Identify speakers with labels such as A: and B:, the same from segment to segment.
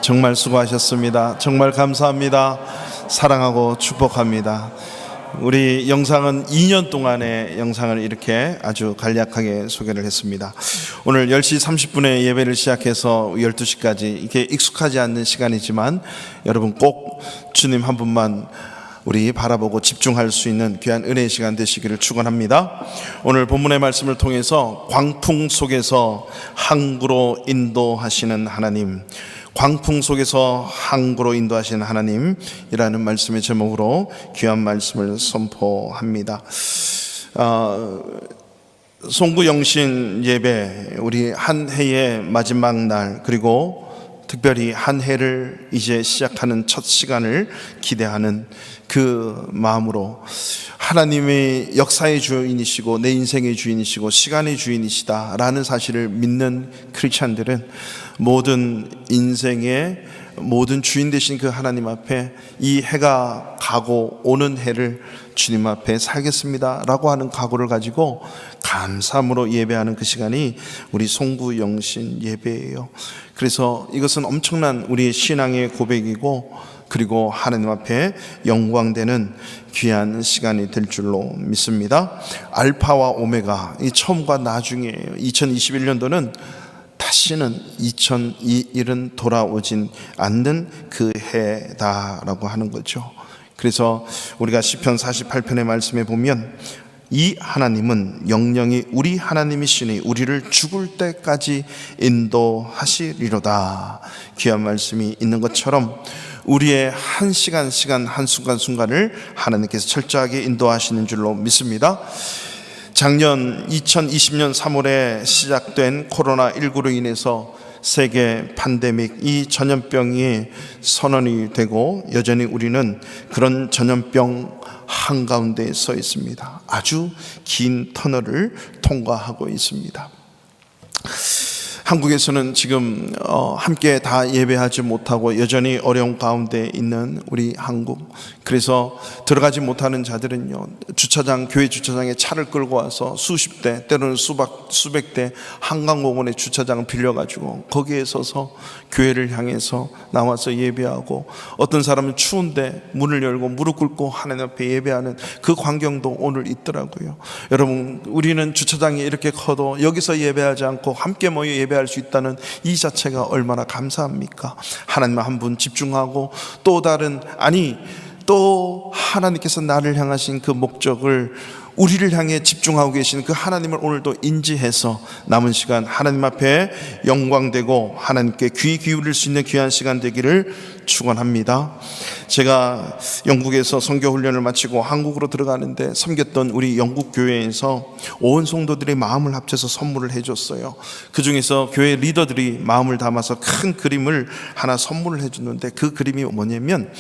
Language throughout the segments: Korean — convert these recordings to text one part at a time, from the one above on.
A: 정말 수고하셨습니다. 정말 감사합니다. 사랑하고 축복합니다. 우리 영상은 2년 동안의 영상을 이렇게 아주 간략하게 소개를 했습니다. 오늘 10시 30분에 예배를 시작해서 12시까지 이게 익숙하지 않는 시간이지만 여러분 꼭 주님 한 분만 우리 바라보고 집중할 수 있는 귀한 은혜의 시간 되시기를 축원합니다. 오늘 본문의 말씀을 통해서 광풍 속에서 항구로 인도하시는 하나님, 광풍 속에서 항구로 인도하시는 하나님이라는 말씀의 제목으로 귀한 말씀을 선포합니다. 송구영신 예배, 우리 한 해의 마지막 날, 그리고 특별히 한 해를 이제 시작하는 첫 시간을 기대하는 그 마음으로 하나님의 역사의 주인이시고 내 인생의 주인이시고 시간의 주인이시다라는 사실을 믿는 크리스찬들은 모든 인생의 모든 주인 되신 그 하나님 앞에 이 해가 가고 오는 해를 주님 앞에 살겠습니다 라고 하는 각오를 가지고 감사함으로 예배하는 그 시간이 우리 송구영신 예배예요. 그래서 이것은 엄청난 우리의 신앙의 고백이고 그리고 하나님 앞에 영광되는 귀한 시간이 될 줄로 믿습니다. 알파와 오메가, 이 처음과 나중이에요. 2021년도는 다시는 2021은 돌아오진 않는 그 해다라고 하는 거죠. 그래서 우리가 시편 48편의 말씀에 보면 이 하나님은 영영이 우리 하나님이시니 우리를 죽을 때까지 인도하시리로다. 귀한 말씀이 있는 것처럼 우리의 한 시간 한 순간순간을 하나님께서 철저하게 인도하시는 줄로 믿습니다. 작년 2020년 3월에 시작된 코로나19로 인해서 세계 팬데믹, 이 전염병이 선언이 되고 여전히 우리는 그런 전염병 한가운데에 서 있습니다. 아주 긴 터널을 통과하고 있습니다. 한국에서는 지금 함께 다 예배하지 못하고 여전히 어려운 가운데 있는 우리 한국, 그래서 들어가지 못하는 자들은요, 주차장, 교회 주차장에 차를 끌고 와서 수십 대 때로는 수백 대 한강공원의 주차장을 빌려가지고 거기에 서서 교회를 향해서 나와서 예배하고, 어떤 사람은 추운데 문을 열고 무릎 꿇고 하나님 앞에 예배하는 그 광경도 오늘 있더라고요. 여러분, 우리는 주차장이 이렇게 커도 여기서 예배하지 않고 함께 모여 예배할 수 있다는 이 자체가 얼마나 감사합니까? 하나님 한 분 집중하고 또 다른, 또 하나님께서 나를 향하신 그 목적을, 우리를 향해 집중하고 계신 그 하나님을 오늘도 인지해서 남은 시간 하나님 앞에 영광되고 하나님께 귀 기울일 수 있는 귀한 시간 되기를 축원합니다. 제가 영국에서 선교 훈련을 마치고 한국으로 들어가는데 섬겼던 우리 영국 교회에서 온 성도들이 마음을 합쳐서 선물을 해줬어요. 그 중에서 교회 리더들이 마음을 담아서 큰 그림을 하나 선물을 해줬는데 그 그림이 뭐냐면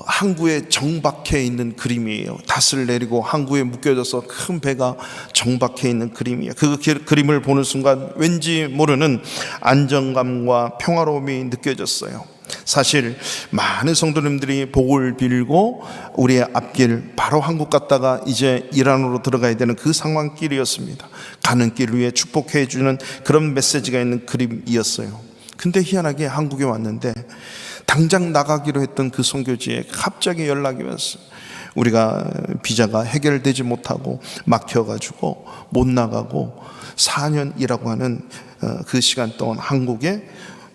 A: 항구에 정박해 있는 그림이에요. 닷을 내리고 항구에 묶여져서 큰 배가 정박해 있는 그림이에요. 그 그림을 보는 순간 왠지 모르는 안정감과 평화로움이 느껴졌어요. 사실 많은 성도님들이 복을 빌고 우리의 앞길, 바로 한국 갔다가 이제 이란으로 들어가야 되는 그 상황길이었습니다. 가는 길 위에 축복해 주는 그런 메시지가 있는 그림이었어요. 근데 희한하게 한국에 왔는데 당장 나가기로 했던 그 선교지에 갑자기 연락이 왔어요. 우리가 비자가 해결되지 못하고 막혀가지고 못 나가고 4년이라고 하는 그 시간 동안 한국에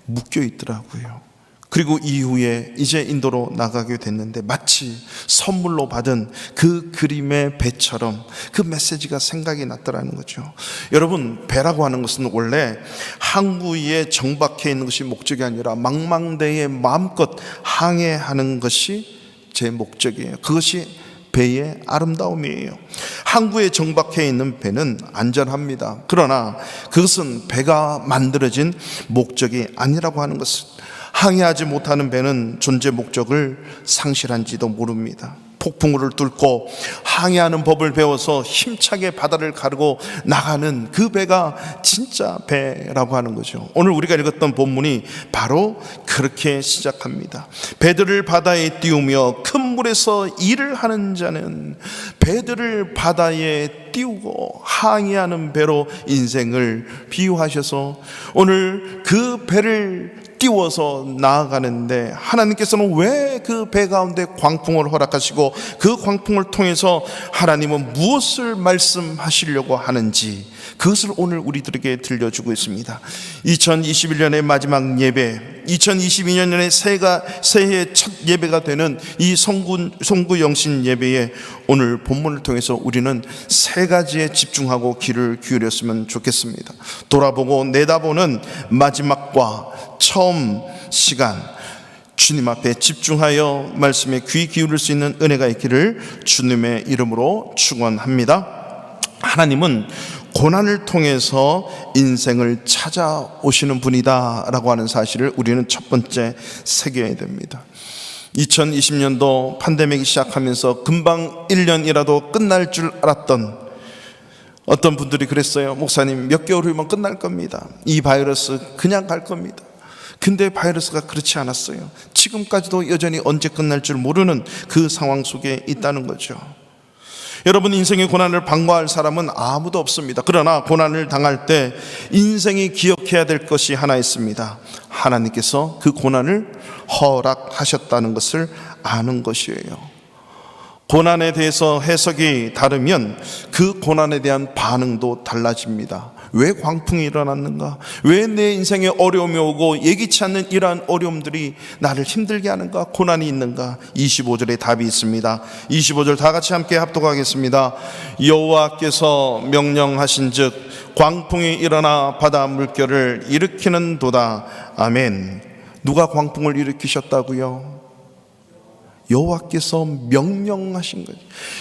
A: 묶여 있더라고요. 그리고 이후에 이제 인도로 나가게 됐는데 마치 선물로 받은 그 그림의 배처럼 그 메시지가 생각이 났더라는 거죠. 여러분, 배라고 하는 것은 원래 항구에 정박해 있는 것이 목적이 아니라 망망대해 마음껏 항해하는 것이 제 목적이에요. 그것이 배의 아름다움이에요. 항구에 정박해 있는 배는 안전합니다. 그러나 그것은 배가 만들어진 목적이 아니라고 하는 것은, 항해하지 못하는 배는 존재 목적을 상실한지도 모릅니다. 폭풍우를 뚫고 항해하는 법을 배워서 힘차게 바다를 가르고 나가는 그 배가 진짜 배라고 하는 거죠. 오늘 우리가 읽었던 본문이 바로 그렇게 시작합니다. 배들을 바다에 띄우며 큰 물에서 일을 하는 자는 배들을 바다에 띄우고 항해하는 배로 인생을 비유하셔서 오늘 그 배를 띄워서 나아가는데 하나님께서는 왜 그 배 가운데 광풍을 허락하시고 그 광풍을 통해서 하나님은 무엇을 말씀하시려고 하는지, 그것을 오늘 우리들에게 들려주고 있습니다. 2021년의 마지막 예배, 2022년의 새해 첫 예배가 되는 이 송구 영신 예배에 오늘 본문을 통해서 우리는 세 가지에 집중하고 귀를 기울였으면 좋겠습니다. 돌아보고 내다보는 마지막과 처음 시간, 주님 앞에 집중하여 말씀에 귀 기울일 수 있는 은혜가 있기를 주님의 이름으로 축원합니다. 하나님은 고난을 통해서 인생을 찾아오시는 분이다 라고 하는 사실을 우리는 첫 번째 새겨야 됩니다. 2020년도 팬데믹이 시작하면서 금방 1년이라도 끝날 줄 알았던 어떤 분들이 그랬어요. 목사님, 몇 개월 후면 끝날 겁니다. 이 바이러스 그냥 갈 겁니다. 근데 바이러스가 그렇지 않았어요. 지금까지도 여전히 언제 끝날 줄 모르는 그 상황 속에 있다는 거죠. 여러분, 인생의 고난을 방어할 사람은 아무도 없습니다. 그러나 고난을 당할 때 인생이 기억해야 될 것이 하나 있습니다. 하나님께서 그 고난을 허락하셨다는 것을 아는 것이에요. 고난에 대해서 해석이 다르면 그 고난에 대한 반응도 달라집니다. 왜 광풍이 일어났는가? 왜 내 인생에 어려움이 오고 예기치 않는 이러한 어려움들이 나를 힘들게 하는가? 고난이 있는가? 25절에 답이 있습니다. 25절 다 같이 함께 합독하겠습니다. 여호와께서 명령하신즉 광풍이 일어나 바다 물결을 일으키는 도다. 아멘. 누가 광풍을 일으키셨다고요? 여호와께서 명령하신 거죠.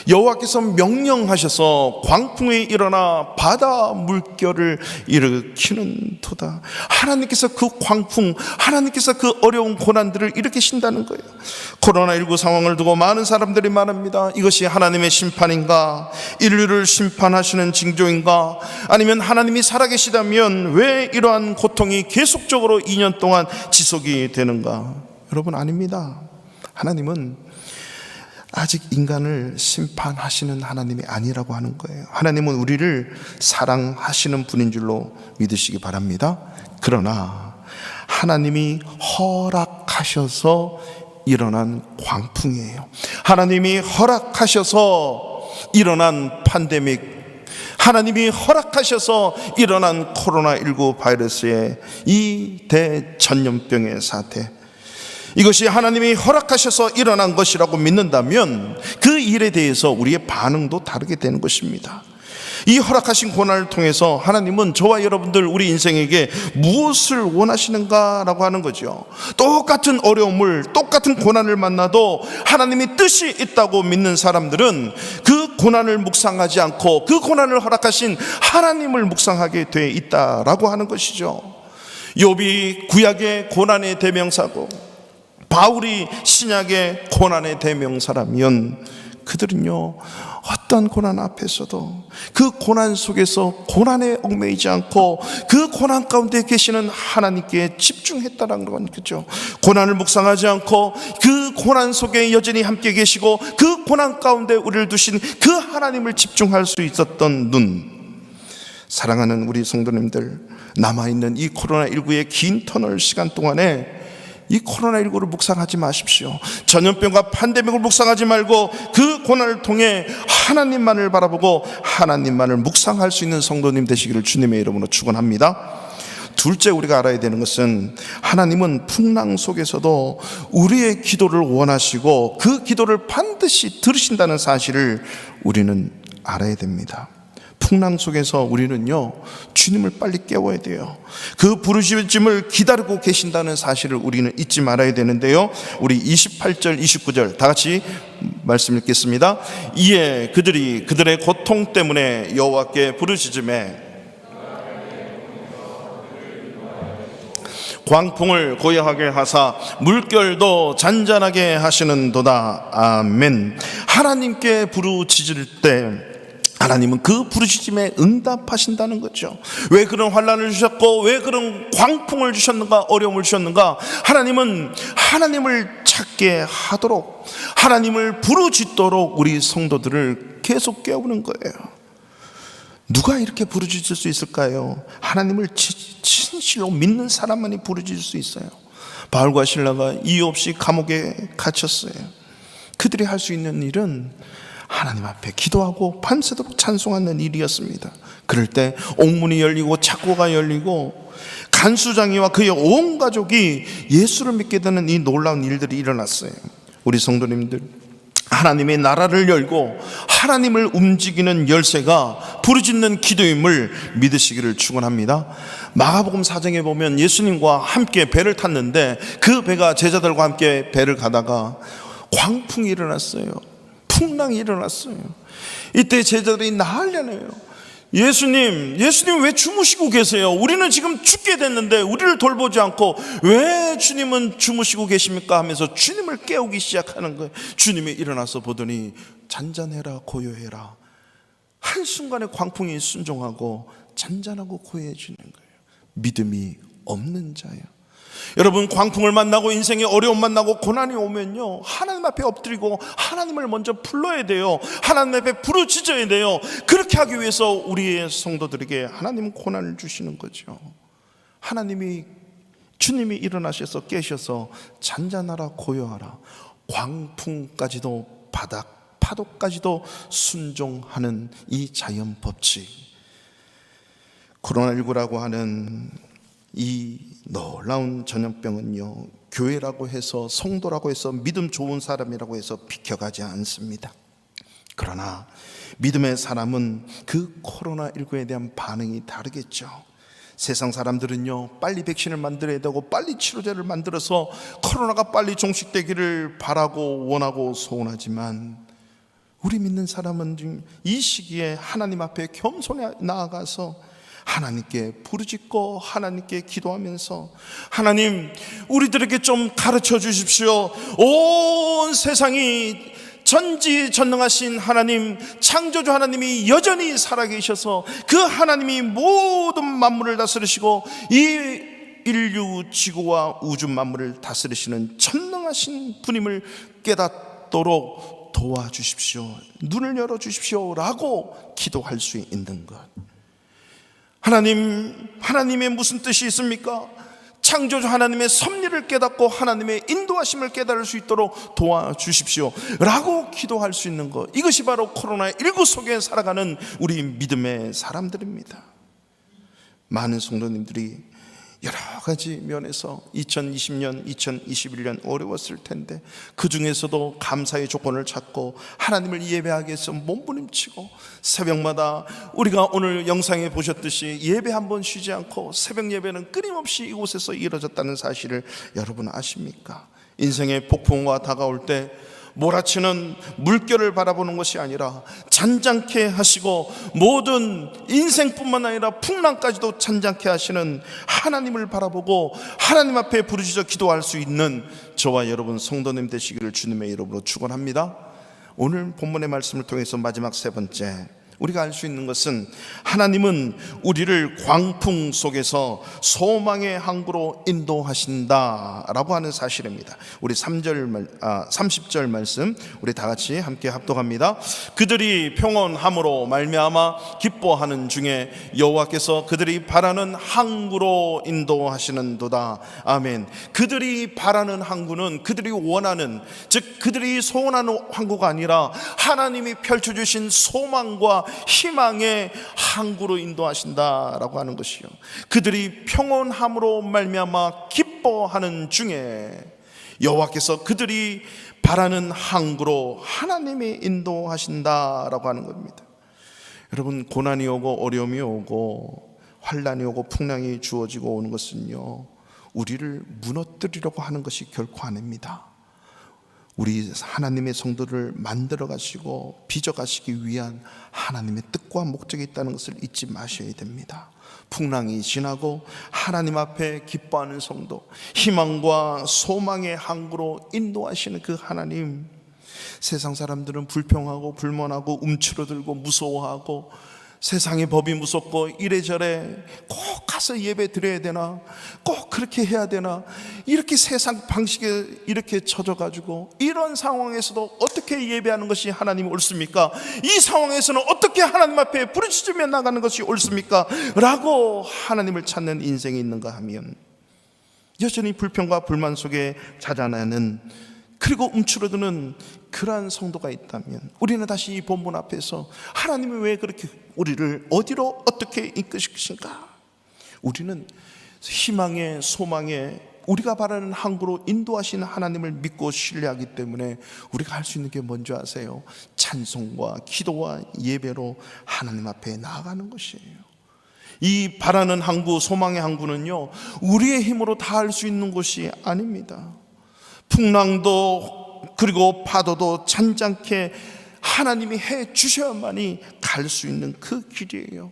A: 여호와께서 명령하셔서 광풍이 일어나 바다 물결을 일으키는 도다. 하나님께서 그 광풍, 하나님께서 그 어려운 고난들을 일으키신다는 거예요. 코로나19 상황을 두고 많은 사람들이 말합니다. 이것이 하나님의 심판인가? 인류를 심판하시는 징조인가? 아니면 하나님이 살아계시다면 왜 이러한 고통이 계속적으로 2년 동안 지속이 되는가? 여러분, 아닙니다. 하나님은 아직 인간을 심판하시는 하나님이 아니라고 하는 거예요. 하나님은 우리를 사랑하시는 분인 줄로 믿으시기 바랍니다. 그러나 하나님이 허락하셔서 일어난 광풍이에요. 하나님이 허락하셔서 일어난 팬데믹, 하나님이 허락하셔서 일어난 코로나19 바이러스의 이 대전염병의 사태, 이것이 하나님이 허락하셔서 일어난 것이라고 믿는다면 그 일에 대해서 우리의 반응도 다르게 되는 것입니다. 이 허락하신 고난을 통해서 하나님은 저와 여러분들 우리 인생에게 무엇을 원하시는가라고 하는 거죠. 똑같은 어려움을, 똑같은 고난을 만나도 하나님이 뜻이 있다고 믿는 사람들은 그 고난을 묵상하지 않고 그 고난을 허락하신 하나님을 묵상하게 돼 있다라고 하는 것이죠. 욥이 구약의 고난의 대명사고 바울이 신약의 고난의 대명사라면 그들은요, 어떤 고난 앞에서도 그 고난 속에서 고난에 얽매이지 않고 그 고난 가운데 계시는 하나님께 집중했다는 건 거죠. 고난을 묵상하지 않고 그 고난 속에 여전히 함께 계시고 그 고난 가운데 우리를 두신 그 하나님을 집중할 수 있었던 눈. 사랑하는 우리 성도님들, 남아있는 이 코로나19의 긴 터널 시간 동안에 이 코로나19를 묵상하지 마십시오. 전염병과 팬데믹을 묵상하지 말고 그 고난을 통해 하나님만을 바라보고 하나님만을 묵상할 수 있는 성도님 되시기를 주님의 이름으로 축원합니다. 둘째, 우리가 알아야 되는 것은 하나님은 풍랑 속에서도 우리의 기도를 원하시고 그 기도를 반드시 들으신다는 사실을 우리는 알아야 됩니다. 풍랑 속에서 우리는요, 주님을 빨리 깨워야 돼요. 그 부르심을 기다리고 계신다는 사실을 우리는 잊지 말아야 되는데요, 우리 28절 29절 다 같이 말씀 읽겠습니다. 이에 그들이 그들의 고통 때문에 여호와께 부르짖으매 광풍을 고요하게 하사 물결도 잔잔하게 하시는도다. 아멘. 하나님께 부르짖을 때 하나님은 그 부르짖음에 응답하신다는 거죠. 왜 그런 환난을 주셨고 왜 그런 광풍을 주셨는가, 어려움을 주셨는가? 하나님은 하나님을 찾게 하도록, 하나님을 부르짖도록 우리 성도들을 계속 깨우는 거예요. 누가 이렇게 부르짖을 수 있을까요? 하나님을 진실로 믿는 사람만이 부르짖을 수 있어요. 바울과 실라가 이유 없이 감옥에 갇혔어요. 그들이 할 수 있는 일은 하나님 앞에 기도하고 밤새도록 찬송하는 일이었습니다. 그럴 때 옥문이 열리고 창고가 열리고 간수장이와 그의 온 가족이 예수를 믿게 되는 이 놀라운 일들이 일어났어요. 우리 성도님들, 하나님의 나라를 열고 하나님을 움직이는 열쇠가 부르짖는 기도임을 믿으시기를 축원합니다. 마가복음 4장에 보면 예수님과 함께 배를 탔는데 그 배가 제자들과 함께 배를 가다가 광풍이 일어났어요. 풍랑이 일어났어요. 이때 제자들이 난리나요. 예수님 왜 주무시고 계세요? 우리는 지금 죽게 됐는데 우리를 돌보지 않고 왜 주님은 주무시고 계십니까? 하면서 주님을 깨우기 시작하는 거예요. 주님이 일어나서 보더니 잔잔해라 고요해라. 한순간에 광풍이 순종하고 잔잔하고 고요해지는 거예요. 믿음이 없는 자예요. 여러분, 광풍을 만나고 인생에 어려움 만나고 고난이 오면요, 하나님 앞에 엎드리고 하나님을 먼저 불러야 돼요. 하나님 앞에 부르짖어야 돼요. 그렇게 하기 위해서 우리의 성도들에게 하나님은 고난을 주시는 거죠. 주님이 일어나셔서 깨셔서 잔잔하라 고요하라, 광풍까지도 파도까지도 순종하는 이 자연 법칙, 코로나19라고 하는 이 놀라운 전염병은요, 교회라고 해서 성도라고 해서 믿음 좋은 사람이라고 해서 비켜가지 않습니다. 그러나 믿음의 사람은 그 코로나19에 대한 반응이 다르겠죠. 세상 사람들은요, 빨리 백신을 만들어야 되고 빨리 치료제를 만들어서 코로나가 빨리 종식되기를 바라고 원하고 소원하지만, 우리 믿는 사람은 이 시기에 하나님 앞에 겸손히 나아가서 하나님께 부르짖고 하나님께 기도하면서, 하나님, 우리들에게 좀 가르쳐 주십시오. 온 세상이 전지전능하신 하나님, 창조주 하나님이 여전히 살아계셔서 그 하나님이 모든 만물을 다스리시고 이 인류 지구와 우주 만물을 다스리시는 전능하신 분임을 깨닫도록 도와주십시오. 눈을 열어주십시오 라고 기도할 수 있는 것. 하나님의 무슨 뜻이 있습니까? 창조주 하나님의 섭리를 깨닫고 하나님의 인도하심을 깨달을 수 있도록 도와주십시오 라고 기도할 수 있는 것, 이것이 바로 코로나19 속에 살아가는 우리 믿음의 사람들입니다. 많은 성도님들이 여러 가지 면에서 2020년, 2021년 어려웠을 텐데 그 중에서도 감사의 조건을 찾고 하나님을 예배하기 위해서 몸부림치고, 새벽마다 우리가 오늘 영상에 보셨듯이 예배 한 번 쉬지 않고 새벽 예배는 끊임없이 이곳에서 이루어졌다는 사실을 여러분 아십니까? 인생의 폭풍우가 다가올 때 몰아치는 물결을 바라보는 것이 아니라 잔잔케 하시고 모든 인생뿐만 아니라 풍랑까지도 잔잔케 하시는 하나님을 바라보고 하나님 앞에 부르짖어 기도할 수 있는 저와 여러분 성도님 되시기를 주님의 이름으로 축원합니다. 오늘 본문의 말씀을 통해서 마지막 세 번째, 우리가 알 수 있는 것은 하나님은 우리를 광풍 속에서 소망의 항구로 인도하신다라고 하는 사실입니다. 우리 30절 말씀 우리 다 같이 함께 합독합니다. 그들이 평온함으로 말미암아 기뻐하는 중에 여호와께서 그들이 바라는 항구로 인도하시는도다. 아멘. 그들이 바라는 항구는 그들이 원하는, 즉 그들이 소원하는 항구가 아니라 하나님이 펼쳐주신 소망과 희망의 항구로 인도하신다라고 하는 것이요, 그들이 평온함으로 말미암아 기뻐하는 중에 여호와께서 그들이 바라는 항구로 하나님이 인도하신다라고 하는 겁니다. 여러분, 고난이 오고 어려움이 오고 환난이 오고 풍랑이 주어지고 오는 것은요, 우리를 무너뜨리려고 하는 것이 결코 아닙니다. 우리 하나님의 성도를 만들어 가시고 빚어 가시기 위한 하나님의 뜻과 목적이 있다는 것을 잊지 마셔야 됩니다. 풍랑이 지나고 하나님 앞에 기뻐하는 성도, 희망과 소망의 항구로 인도하시는 그 하나님, 세상 사람들은 불평하고 불만하고 움츠러들고 무서워하고 세상의 법이 무섭고 이래저래 꼭 가서 예배 드려야 되나, 꼭 그렇게 해야 되나, 이렇게 세상 방식에 이렇게 젖어가지고 이런 상황에서도 어떻게 예배하는 것이 하나님이 옳습니까? 이 상황에서는 어떻게 하나님 앞에 부르짖으며 나가는 것이 옳습니까? 라고 하나님을 찾는 인생이 있는가 하면, 여전히 불평과 불만 속에 자라나는, 그리고 움츠러드는 그러한 성도가 있다면, 우리는 다시 이 본문 앞에서 하나님이 왜 그렇게 우리를 어디로 어떻게 이끄실까? 우리는 희망의, 소망의, 우리가 바라는 항구로 인도하시는 하나님을 믿고 신뢰하기 때문에 우리가 할 수 있는 게 뭔지 아세요? 찬송과 기도와 예배로 하나님 앞에 나아가는 것이에요. 이 바라는 항구, 소망의 항구는요, 우리의 힘으로 닿을 수 있는 곳이 아닙니다. 풍랑도 그리고 파도도 잔잔케 하나님이 해 주셔야만이 갈 수 있는 그 길이에요.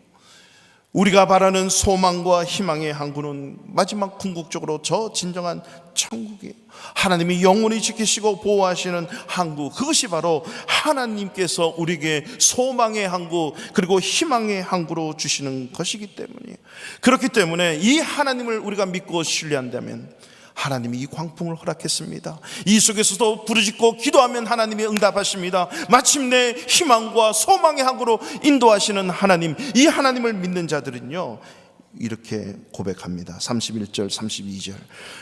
A: 우리가 바라는 소망과 희망의 항구는 마지막 궁극적으로 저 진정한 천국이에요. 하나님이 영원히 지키시고 보호하시는 항구, 그것이 바로 하나님께서 우리에게 소망의 항구 그리고 희망의 항구로 주시는 것이기 때문이에요. 그렇기 때문에 이 하나님을 우리가 믿고 신뢰한다면 하나님이 이 광풍을 허락했습니다. 이 속에서도 부르짖고 기도하면 하나님이 응답하십니다. 마침내 희망과 소망의 항구로 인도하시는 하나님, 이 하나님을 믿는 자들은요 이렇게 고백합니다. 31절 32절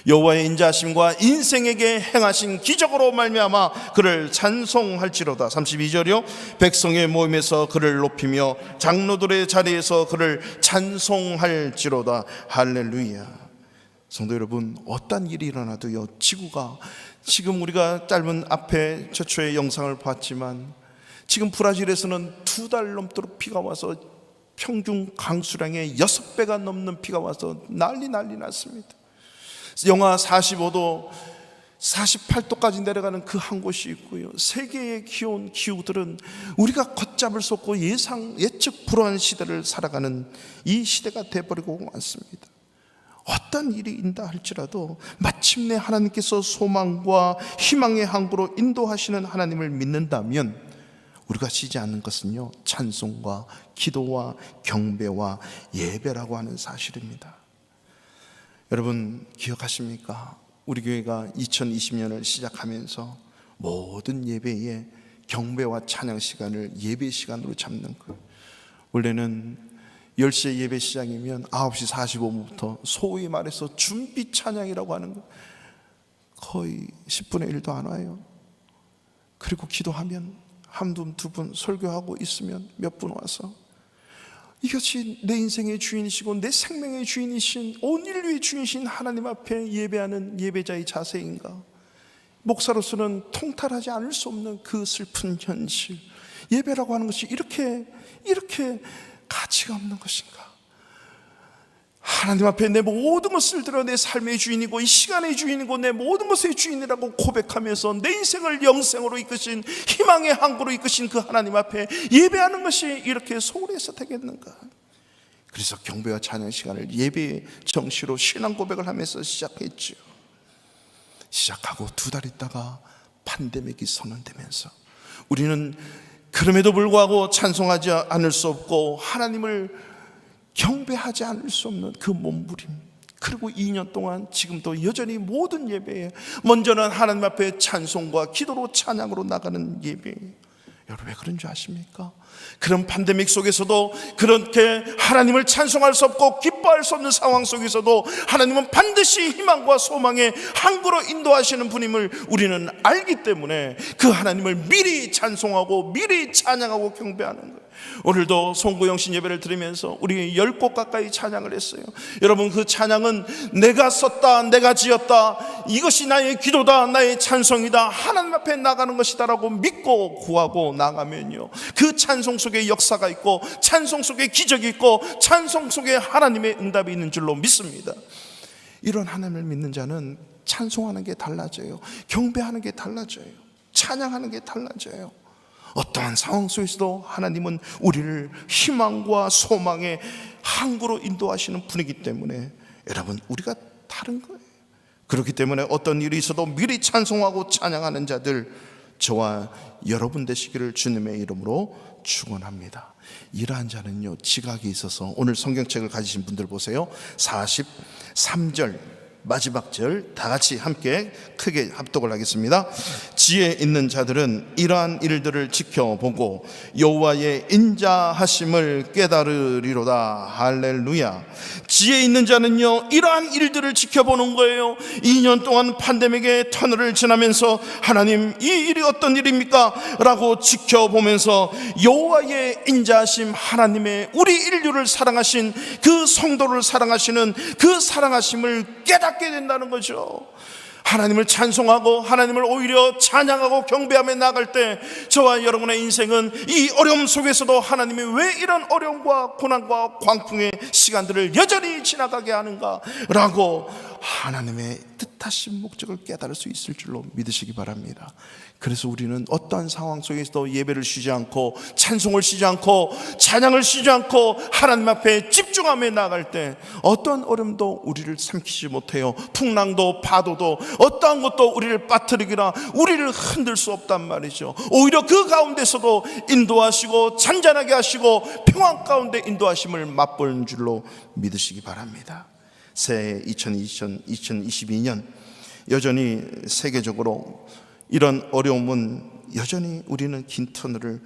A: 여호와의 인자하심과 인생에게 행하신 기적으로 말미암아 그를 찬송할지로다. 32절이요 백성의 모임에서 그를 높이며 장로들의 자리에서 그를 찬송할지로다. 할렐루야. 성도 여러분, 어떤 일이 일어나도요, 지구가 지금 우리가 짧은 앞에 최초의 영상을 봤지만 지금 브라질에서는 2달 넘도록 비가 와서 평균 강수량의 6배가 넘는 비가 와서 난리 났습니다. 영하 45도 48도까지 내려가는 그 한 곳이 있고요, 세계의 기온 기후들은 우리가 걷잡을 수 없고 예측 불허한 시대를 살아가는 이 시대가 돼버리고 왔습니다. 어떤 일이 있다 할지라도 마침내 하나님께서 소망과 희망의 항구로 인도하시는 하나님을 믿는다면 우리가 쉬지 않는 것은요, 찬송과 기도와 경배와 예배라고 하는 사실입니다. 여러분 기억하십니까? 우리 교회가 2020년을 시작하면서 모든 예배에 경배와 찬양 시간을 예배 시간으로 잡는 거예요. 원래는 10시에 예배 시작이면 9시 45분부터 소위 말해서 준비 찬양이라고 하는 거 거의 10분의 1도 안 와요. 그리고 기도하면 한분 두 분, 설교하고 있으면 몇 분 와서 이것이 내 인생의 주인이시고 내 생명의 주인이신 온 인류의 주인이신 하나님 앞에 예배하는 예배자의 자세인가? 목사로서는 통달하지 않을 수 없는 그 슬픈 현실, 예배라고 하는 것이 이렇게 가치가 없는 것인가? 하나님 앞에 내 모든 것을 들어 내 삶의 주인이고 이 시간의 주인이고 내 모든 것의 주인이라고 고백하면서 내 인생을 영생으로 이끄신, 희망의 항구로 이끄신 그 하나님 앞에 예배하는 것이 이렇게 소홀해서 되겠는가? 그래서 경배와 찬양 시간을 예배의 정시로 신앙 고백을 하면서 시작했죠. 시작하고 2달 있다가 팬데믹이 선언되면서 우리는 그럼에도 불구하고 찬송하지 않을 수 없고 하나님을 경배하지 않을 수 없는 그 몸부림, 그리고 2년 동안 지금도 여전히 모든 예배에 먼저는 하나님 앞에 찬송과 기도로 찬양으로 나가는 예배예요. 여러분 왜 그런 줄 아십니까? 그런 팬데믹 속에서도 그렇게 하나님을 찬송할 수 없고 기뻐할 수 없는 상황 속에서도 하나님은 반드시 희망과 소망의 항구로 인도하시는 분임을 우리는 알기 때문에 그 하나님을 미리 찬송하고 미리 찬양하고 경배하는 거예요. 오늘도 송구영신 예배를 드리면서 우리 10곡 가까이 찬양을 했어요. 여러분 그 찬양은 내가 썼다, 내가 지었다, 이것이 나의 기도다, 나의 찬송이다, 하나님 앞에 나가는 것이다 라고 믿고 구하고 나가면요, 그 찬송 속에 역사가 있고 찬송 속에 기적이 있고 찬송 속에 하나님의 응답이 있는 줄로 믿습니다. 이런 하나님을 믿는 자는 찬송하는 게 달라져요. 경배하는 게 달라져요. 찬양하는 게 달라져요. 어떠한 상황 속에서도 하나님은 우리를 희망과 소망의 항구로 인도하시는 분이기 때문에 여러분 우리가 다른 거예요. 그렇기 때문에 어떤 일이 있어도 미리 찬송하고 찬양하는 자들 저와 여러분 되시기를 주님의 이름으로 축원합니다. 이러한 자는요 지각이 있어서, 오늘 성경책을 가지신 분들 보세요. 43절 마지막 절 다 같이 함께 크게 합독을 하겠습니다. 지혜 있는 자들은 이러한 일들을 지켜보고 여호와의 인자하심을 깨달으리로다. 할렐루야. 지혜 있는 자는요, 이러한 일들을 지켜보는 거예요. 2년 동안 팬데믹의 터널을 지나면서 하나님, 이 일이 어떤 일입니까? 라고 지켜보면서 여호와의 인자하심, 하나님의 우리 인류를 사랑하신 그 성도를 사랑하시는 그 사랑하심을 깨닫게 된다는 거죠. 하나님을 찬송하고 하나님을 오히려 찬양하고 경배하며 나갈 때 저와 여러분의 인생은 이 어려움 속에서도 하나님이 왜 이런 어려움과 고난과 광풍의 시간들을 여전히 지나가게 하는가 라고 하나님의 뜻하신 목적을 깨달을 수 있을 줄로 믿으시기 바랍니다. 그래서 우리는 어떠한 상황 속에서도 예배를 쉬지 않고 찬송을 쉬지 않고 찬양을 쉬지 않고 하나님 앞에 집중하며 나갈 때 어떠한 어려움도 우리를 삼키지 못해요. 풍랑도 파도도 어떠한 것도 우리를 빠뜨리거나 우리를 흔들 수 없단 말이죠. 오히려 그 가운데서도 인도하시고 잔잔하게 하시고 평안 가운데 인도하심을 맛보는 줄로 믿으시기 바랍니다. 새해 2022년 여전히 세계적으로 이런 어려움은 여전히 우리는 긴 터널을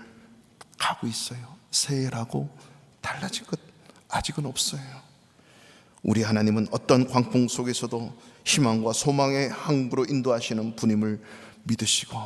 A: 가고 있어요. 새해라고 달라진 것 아직은 없어요. 우리 하나님은 어떤 광풍 속에서도 희망과 소망의 항구로 인도하시는 분임을 믿으시고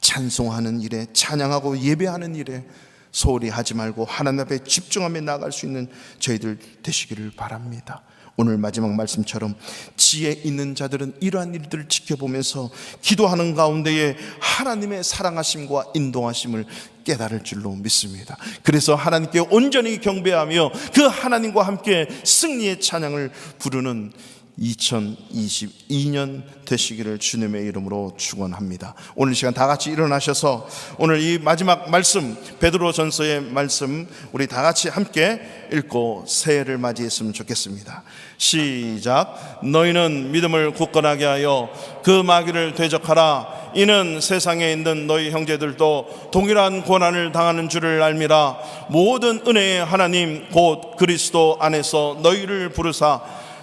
A: 찬송하는 일에, 찬양하고 예배하는 일에 소홀히 하지 말고 하나님 앞에 집중하며 나아갈 수 있는 저희들 되시기를 바랍니다. 오늘 마지막 말씀처럼 지혜 있는 자들은 이러한 일들을 지켜보면서 기도하는 가운데에 하나님의 사랑하심과 인도하심을 깨달을 줄로 믿습니다. 그래서 하나님께 온전히 경배하며 그 하나님과 함께 승리의 찬양을 부르는 2022년 되시기를 주님의 이름으로 축원합니다. 오늘 시간 다 같이 일어나셔서 오늘 이 마지막 말씀, 베드로전서의 말씀 우리 다 같이 함께 읽고 새해를 맞이했으면 좋겠습니다. 시작. 너희는 믿음을 굳건하게 하여 그 마귀를 대적하라. 이는 세상에 있는 너희 형제들도 동일한 고난을 당하는 줄을 알미라. 모든 은혜의 하나님 곧 그리스도 안에서 너희를 부르사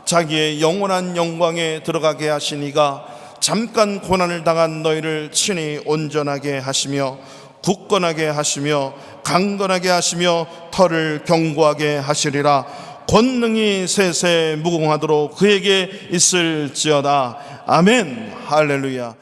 A: 자기의 영원한 영광에 들어가게 하시니가 잠깐 고난을 당한 너희를 친히 온전하게 하시며 굳건하게 하시며 강건하게 하시며 털을 견고하게 하시리라. 권능이 세세 무궁하도록 그에게 있을지어다. 아멘. 할렐루야.